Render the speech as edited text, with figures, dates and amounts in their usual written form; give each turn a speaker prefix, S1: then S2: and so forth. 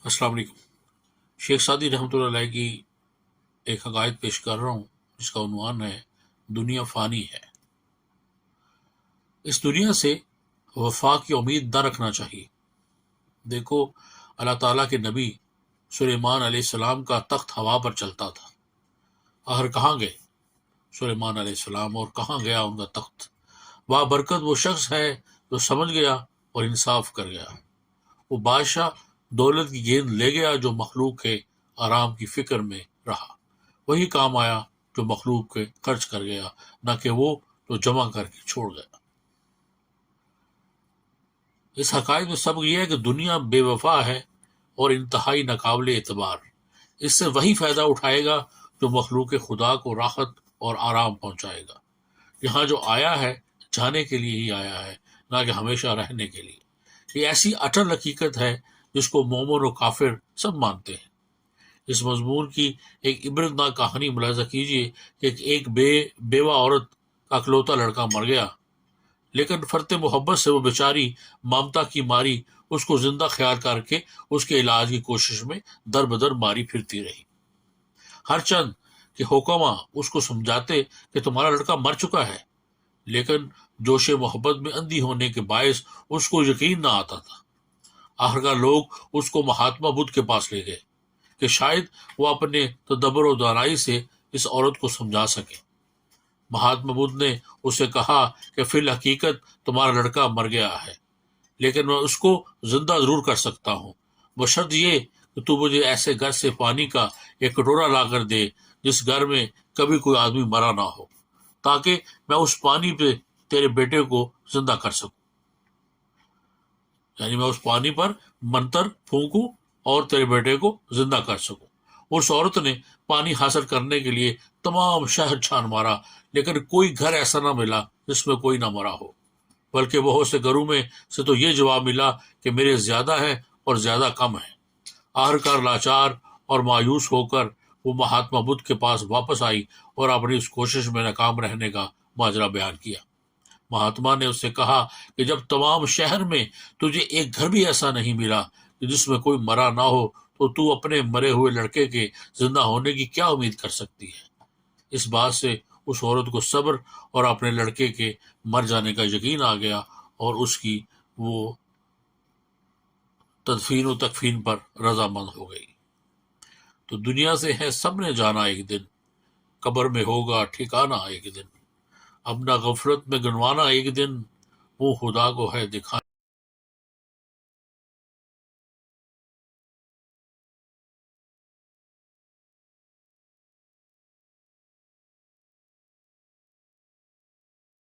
S1: अस्सलाम वालेकुम। शेख सादी रहमतुल्लाह अलैह की एक हकायत पेश कर रहा हूँ जिसका उन्वान है दुनिया फ़ानी है। इस दुनिया से वफा की उम्मीद न रखना चाहिए। देखो, अल्लाह ताला के नबी सुलेमान अलैहिस्सलाम का तख्त हवा पर चलता था। आखिर कहाँ गए सुलेमान अलैहिस्सलाम और कहाँ गया उनका तख्त? वह बरकत वो शख्स है जो समझ गया और इंसाफ कर गया। वो बादशाह दौलत की गेंद ले गया जो मखलूक के आराम की फिक्र में रहा। वही काम आया जो मखलूक के खर्च कर गया, न कि वो जो जमा करके छोड़ गया। इस हकायत में सबक यह है कि दुनिया बेवफा है और इंतहाई नाकाबिल एतबार। इससे वही फायदा उठाएगा जो मखलूक खुदा को राहत और आराम पहुंचाएगा। यहाँ जो आया है जाने के लिए ही आया है, ना कि हमेशा रहने के लिए। ये ऐसी अटल हकीकत है जिसको मोमिन और काफिर सब मानते हैं। इस मजमून की एक इबरतनाक कहानी मुलाजा कीजिए कि एक बेवा औरत का इकलौता लड़का मर गया, लेकिन फर्ते मोहब्बत से वो बेचारी ममता की मारी उसको जिंदा ख्याल करके उसके इलाज की कोशिश में दर बदर मारी फिरती रही। हर चंद कि हुक्मा उसको समझाते कि तुम्हारा लड़का मर चुका है, लेकिन जोशे मोहब्बत में अंधी होने के बायस उसको यकीन ना आता था। आखिरकार लोग उसको महात्मा बुद्ध के पास ले गए कि शायद वो अपने तदब्बर और दानाई से इस औरत को समझा सके। महात्मा बुद्ध ने उसे कहा कि फिल हकीकत तुम्हारा लड़का मर गया है, लेकिन मैं उसको जिंदा जरूर कर सकता हूँ, बशर्त ये कि तू मुझे ऐसे घर से पानी का एक कटोरा ला कर दे जिस घर में कभी कोई आदमी मरा ना हो, ताकि मैं उस पानी पे तेरे बेटे को जिंदा कर सकूं। यानी मैं उस पानी पर मंतर फूंकूं और तेरे बेटे को जिंदा कर सकूं। उस औरत ने पानी हासिल करने के लिए तमाम शहर छान मारा, लेकिन कोई घर ऐसा ना मिला जिसमें कोई ना मरा हो। बल्कि बहुत से घरों में से तो ये जवाब मिला कि मेरे ज्यादा है और ज्यादा कम है। आखिरकार लाचार और मायूस होकर वो महात्मा बुद्ध के पास वापस आई और अपनी उस कोशिश में नाकाम रहने का माजरा बयान किया। महात्मा ने उससे कहा कि जब तमाम शहर में तुझे एक घर भी ऐसा नहीं मिला कि जिसमें कोई मरा ना हो, तो तू अपने मरे हुए लड़के के जिंदा होने की क्या उम्मीद कर सकती है? इस बात से उस औरत को सब्र और अपने लड़के के मर जाने का यकीन आ गया और उसकी वो तदफीन व तकफीन पर रजामंद हो गई। तो दुनिया से है सबने जाना एक दिन, कब्र में होगा ठिकाना एक दिन, अपना गफलत में गनवाना एक दिन, वो खुदा को है दिखाना।